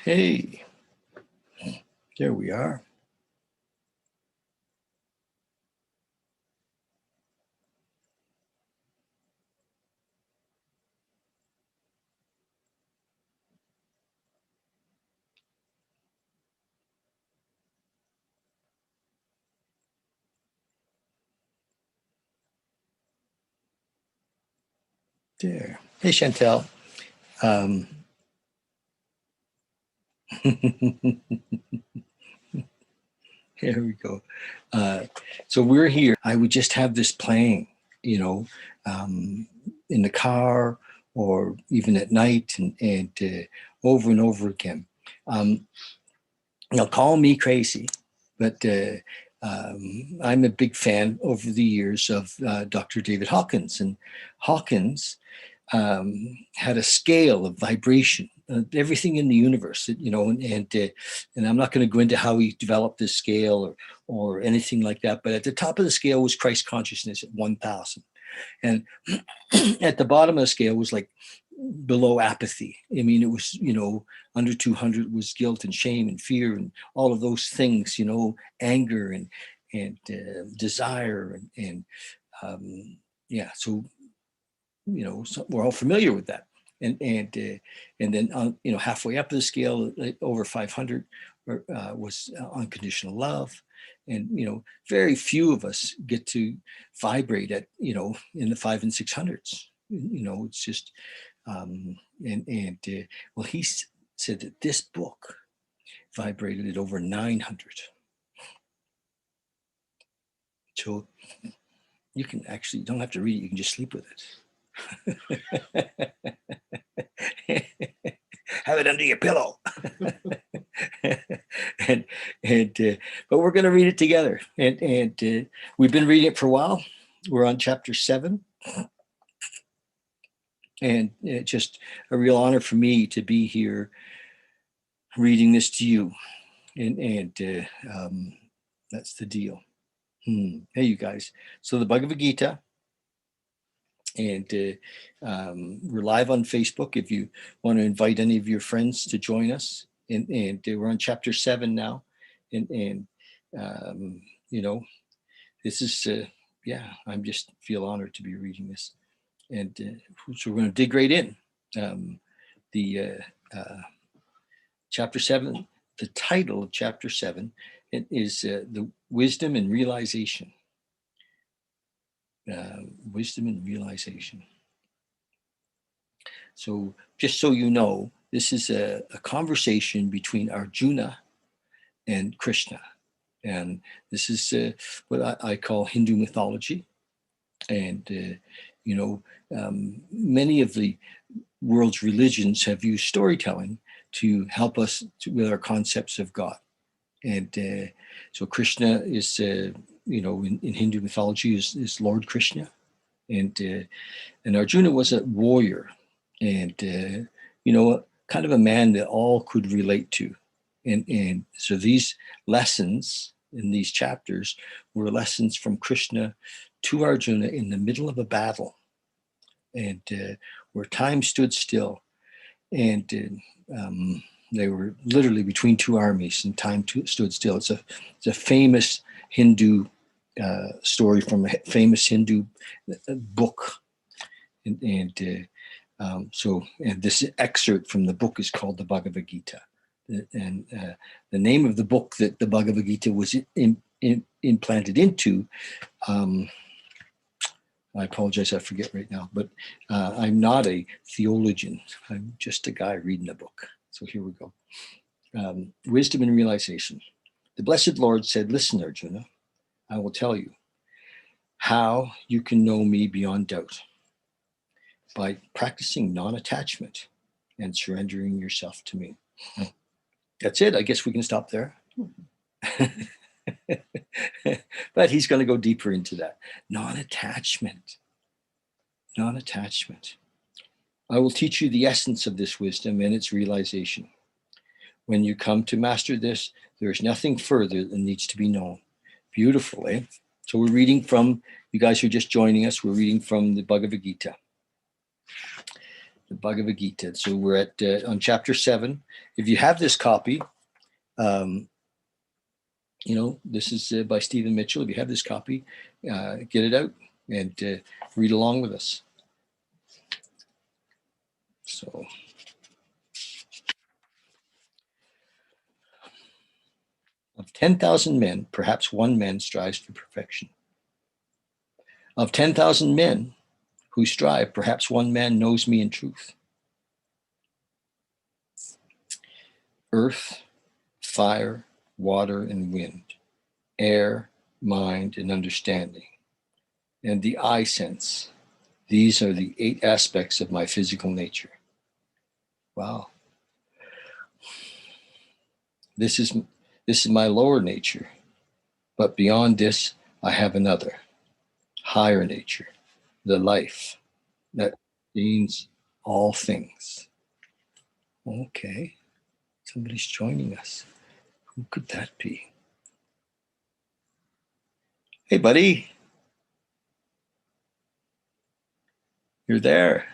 Hey, there we are. There. Hey, Chantel. Um, here we go. So we're here. I would just have this playing, you know, in the car or even at night and over and over again. Now, call me crazy, but I'm a big fan over the years of Dr. David Hawkins. And Hawkins had a scale of vibration, everything in the universe, and I'm not going to go into how he developed this scale or anything like that. But at the top of the scale was Christ consciousness at 1,000, and at the bottom of the scale was like below apathy. I mean, it was under 200 was guilt and shame and fear and all of those things. Anger and desire and yeah. So so we're all familiar with that. And then halfway up the scale, over 500 was unconditional love. And very few of us get to vibrate at in the 500 and 600s. It's just well, he said that this book vibrated at over 900. So you don't have to read it, you can just sleep with it. Have it under your pillow. But we're going to read it together, and we've been reading it for a while. We're on chapter 7, and it's just a real honor for me to be here reading this to you, and that's the deal. Hey, you guys. So the Bhagavad Gita. And we're live on Facebook if you want to invite any of your friends to join us. And we're on chapter 7 now. And this is, I'm just feel honored to be reading this. And so we're going to dig right in. The chapter 7, the title of chapter 7 is the wisdom and realization. Wisdom and realization. So just so you know, this is a conversation between Arjuna and Krishna. And this is what I call Hindu mythology. And, many of the world's religions have used storytelling to help us with our concepts of God. And so Krishna is, in Hindu mythology is Lord Krishna. And Arjuna was a warrior and, kind of a man that all could relate to. And so these lessons in these chapters were lessons from Krishna to Arjuna in the middle of a battle, and where time stood still. And they were literally between two armies, and time stood still. It's a famous Hindu story from a famous Hindu book, and this excerpt from the book is called the Bhagavad Gita, and the name of the book that the Bhagavad Gita was implanted into. I apologize, I forget right now, but I'm not a theologian. I'm just a guy reading a book. So here we go. Wisdom and realization. The Blessed Lord said, "Listen, Arjuna, I will tell you how you can know me beyond doubt by practicing non-attachment and surrendering yourself to me." That's it. I guess we can stop there. But he's going to go deeper into that. Non-attachment. Non-attachment. I will teach you the essence of this wisdom and its realization. When you come to master this, there is nothing further that needs to be known. Beautiful, eh? So we're reading from, you guys who are just joining us, we're reading from the Bhagavad Gita. the Bhagavad Gita. So we're at on chapter 7. If you have this copy, this is by Stephen Mitchell. If you have this copy, get it out and read along with us. So, of 10,000 men, perhaps one man strives for perfection. Of 10,000 men who strive, perhaps one man knows me in truth. Earth, fire, water, and wind, air, mind, and understanding, and the eye sense. These are the 8 aspects of my physical nature. Wow. This is my lower nature, but beyond this, I have another, higher nature, the life that means all things. Okay, somebody's joining us. Who could that be? Hey, buddy. You're there.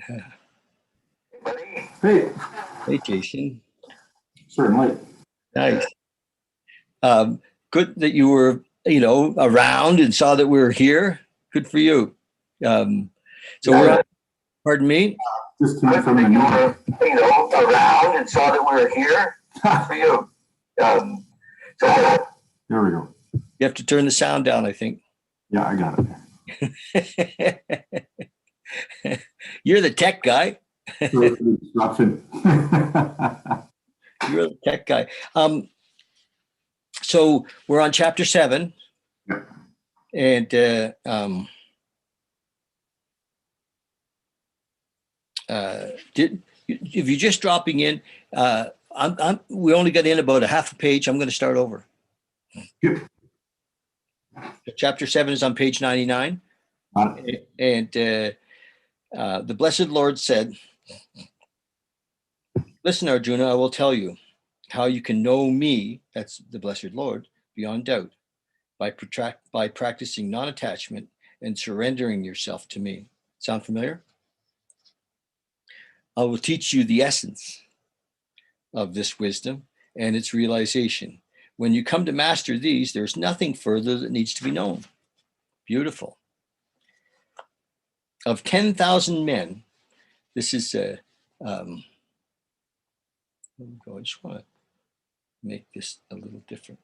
Yeah. Hey. Hey, Jason. Certainly. Nice. Good that you were, around and saw that we were here. Good for you. We're, pardon me? Just came from the north. Around and saw that we were here. Good for you. There we go. You have to turn the sound down, I think. Yeah, I got it. You're the tech guy. You're the tech guy. So we're on chapter 7. Yep. And if you're just dropping in, we only got in about a half a page. I'm going to start over. Yep. Chapter 7 is on page 99. And the Blessed Lord said, "Listen, Arjuna, I will tell you how you can know me," that's the Blessed Lord, "beyond doubt, by practicing non-attachment and surrendering yourself to me." Sound familiar? "I will teach you the essence of this wisdom and its realization. When you come to master these, there's nothing further that needs to be known." Beautiful. Of 10,000 men, this is I just want to make this a little different.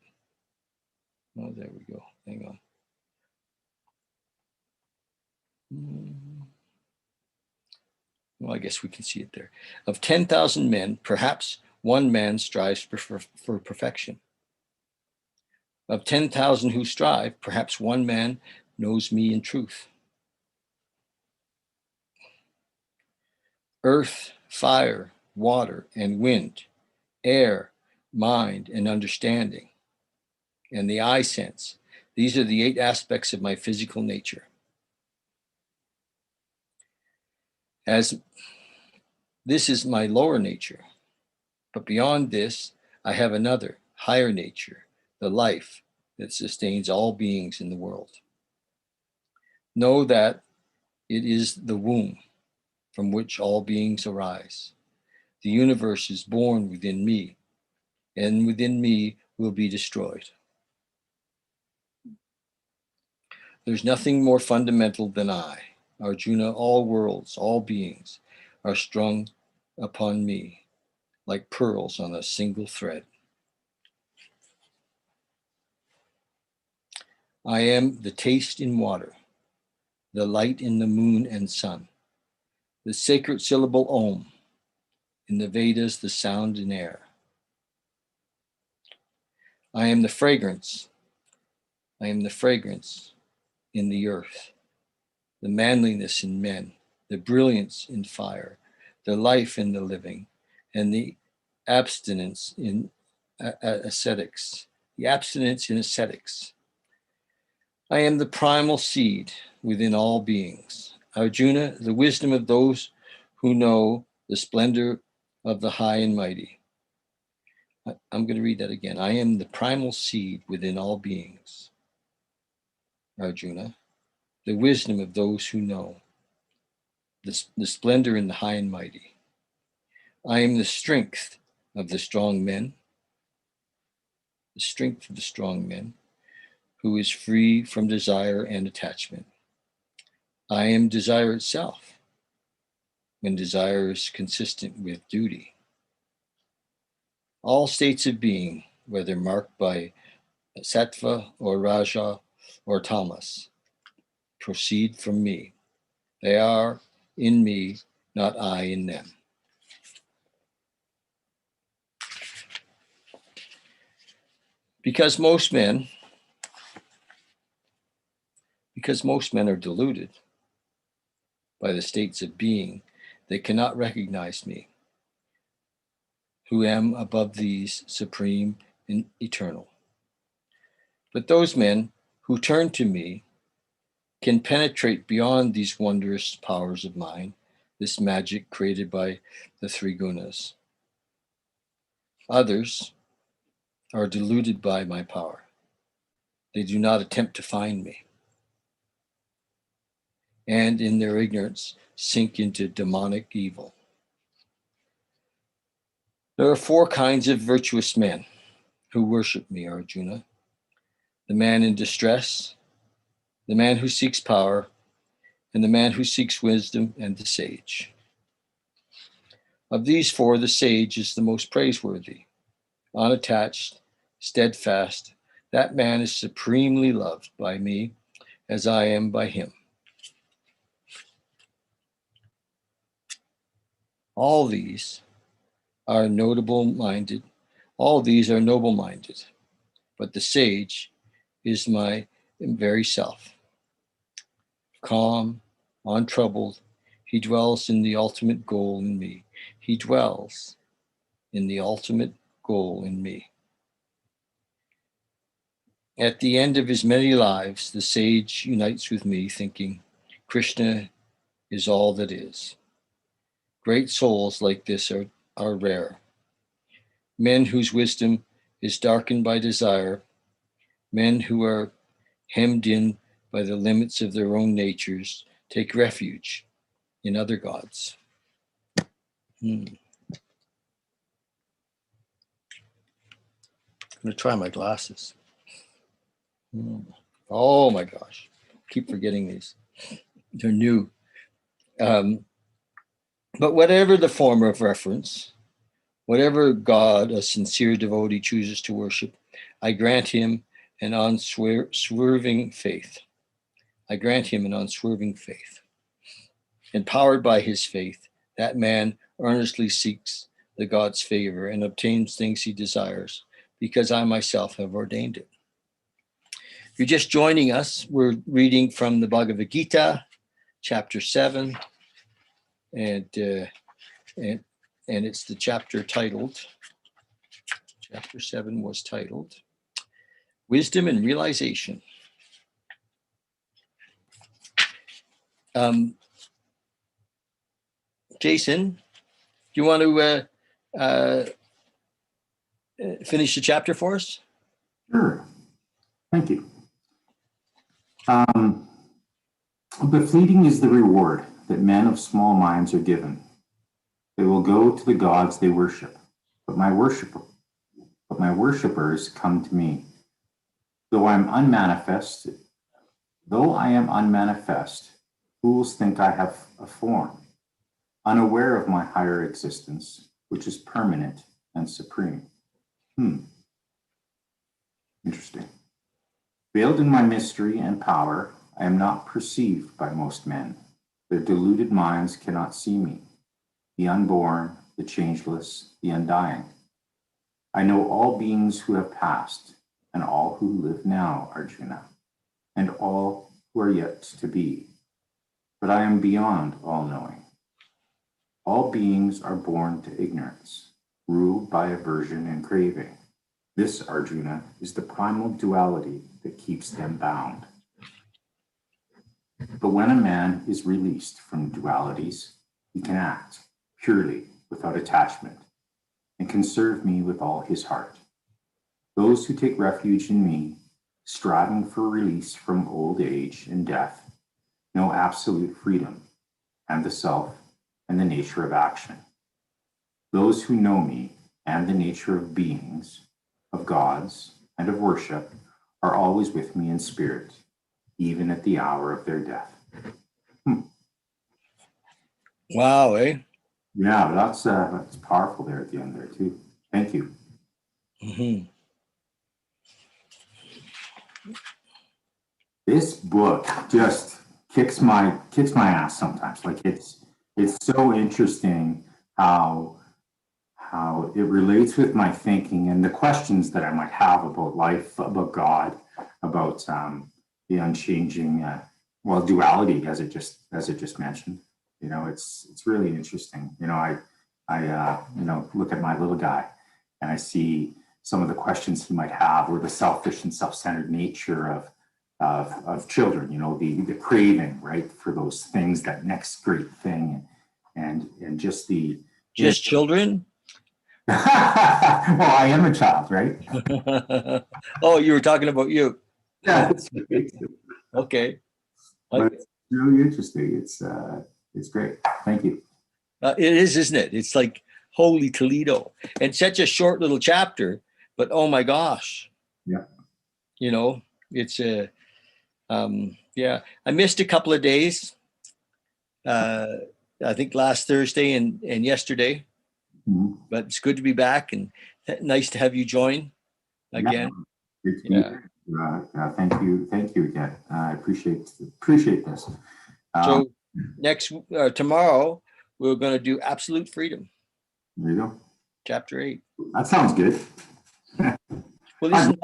Oh, there we go. Hang on. Well, I guess we can see it there. Of 10,000 men, perhaps one man strives for perfection. Of 10,000 who strive, perhaps one man knows me in truth. Earth, fire, water, and wind, air, mind, and understanding, and the eye sense. These are the 8 aspects of my physical nature. As this is my lower nature, but beyond this, I have another, higher nature, the life that sustains all beings in the world. Know that it is the womb from which all beings arise. The universe is born within me, and within me will be destroyed. There's nothing more fundamental than I, Arjuna. All worlds, all beings are strung upon me like pearls on a single thread. I am the taste in water, the light in the moon and sun, the sacred syllable Om, in the Vedas, the sound in air. I am the fragrance. I am the fragrance in the earth, the manliness in men, the brilliance in fire, the life in the living, and the abstinence in ascetics. The abstinence in ascetics. I am the primal seed within all beings. Arjuna, the wisdom of those who know the splendor of the high and mighty. I'm going to read that again. I am the primal seed within all beings. Arjuna, the wisdom of those who know the splendor in the high and mighty. I am the strength of the strong men, the strength of the strong men, who is free from desire and attachment. I am desire itself, when desire is consistent with duty. All states of being, whether marked by sattva or raja or tamas, proceed from me. They are in me, not I in them. Because most men are deluded by the states of being, they cannot recognize me, who am above these, supreme and eternal. But those men who turn to me can penetrate beyond these wondrous powers of mine, this magic created by the three gunas. Others are deluded by my power. They do not attempt to find me, and in their ignorance sink into demonic evil. There are four kinds of virtuous men who worship me, Arjuna: the man in distress, the man who seeks power, and the man who seeks wisdom, and the sage. Of these four, the sage is the most praiseworthy, unattached, steadfast. That man is supremely loved by me as I am by him. All these are noble-minded, but the sage is my very self. Calm, untroubled, he dwells in the ultimate goal in me. He dwells in the ultimate goal in me. At the end of his many lives, the sage unites with me, thinking, Krishna is all that is. Great souls like this are rare. Men whose wisdom is darkened by desire, men who are hemmed in by the limits of their own natures, take refuge in other gods. I'm going to try my glasses. Oh my gosh, keep forgetting these. They're new. But whatever the form of reference, whatever God a sincere devotee chooses to worship, I grant him an unswerving faith. Empowered by his faith, that man earnestly seeks the God's favor and obtains things he desires, because I myself have ordained it. If you're just joining us, we're reading from the Bhagavad Gita, chapter 7, and it's the chapter 7 was titled Wisdom and Realization. Jason, do you want to finish the chapter for us? Sure. Thank you. But fleeting is the reward that men of small minds are given. They will go to the gods they worship, but my worshippers come to me. Though I am unmanifest, fools think I have a form, unaware of my higher existence, which is permanent and supreme. Interesting. Veiled in my mystery and power, I am not perceived by most men. Their deluded minds cannot see me, the unborn, the changeless, the undying. I know all beings who have passed, and all who live now, Arjuna, and all who are yet to be. But I am beyond all knowing. All beings are born to ignorance, ruled by aversion and craving. This, Arjuna, is the primal duality that keeps them bound. But when a man is released from dualities, he can act purely without attachment and can serve me with all his heart. Those who take refuge in me, striving for release from old age and death, know absolute freedom, and the self and the nature of action. Those who know me and the nature of beings, of gods, and of worship are always with me in spirit, even at the hour of their death. Wow, eh? Yeah, that's powerful there at the end there too. Thank you. Mm-hmm. This book just kicks my ass sometimes. Like it's so interesting how it relates with my thinking and the questions that I might have about life, about God, about the unchanging duality as it just mentioned. You know, it's really interesting. You know, I look at my little guy and I see some of the questions he might have, or the selfish and self-centered nature of children, you know, the craving, right, for those things, that next great thing, and just Just children? well, I am a child, right? Oh, you were talking about you. Yeah, that's right. Okay. But it's really interesting. It's great. Thank you. It is, isn't it? It's like holy Toledo, and such a short little chapter, but oh my gosh. Yeah. You know, it's a, yeah, I missed a couple of days. I think last Thursday and yesterday, but it's good to be back, and nice to have you join again. Yeah. Great to be here. Thank you again. I appreciate this. So tomorrow we're going to do absolute freedom. There you go. Chapter 8. That sounds good. Well,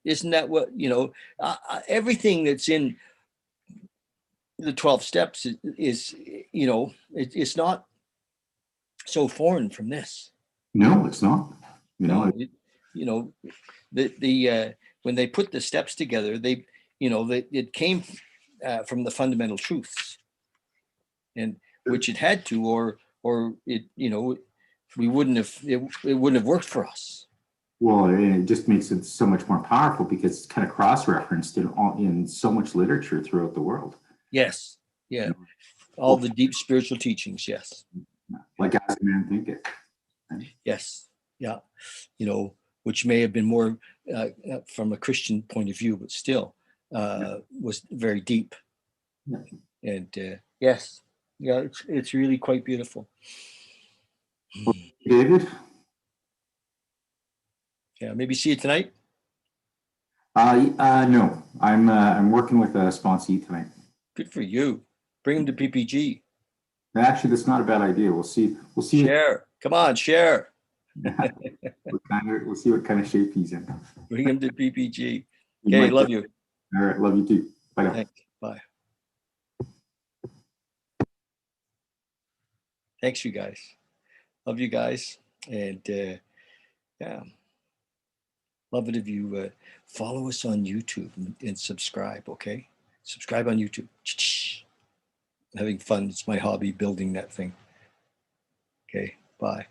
isn't that what, you know, everything that's in the 12 steps is you know, it's not so foreign from this. No, it's not. The when they put the steps together, it came from the fundamental truths, and which it had to, or it, we wouldn't have, it wouldn't have worked for us. Well, it just makes it so much more powerful because it's kind of cross-referenced in so much literature throughout the world. Yes. Yeah. All the deep spiritual teachings. Yes. Like as a man thinketh. Right? Yes. Yeah. Which may have been more from a Christian point of view, but still was very deep. Yeah. And yes. Yeah. It's really quite beautiful. David? Yeah. Maybe see you tonight. No, I'm working with a sponsee tonight. Good for you. Bring him to PPG. Actually, that's not a bad idea. We'll see. Share. Come on, share. We'll see what kind of shape he's in. Bring him to PPG. Okay, love you. All right, love you too. Bye now. Thanks. Bye. Thanks, you guys. Love you guys. And yeah, love it if you follow us on YouTube and subscribe, okay? Subscribe on YouTube. I'm having fun. It's my hobby building that thing. Okay, bye.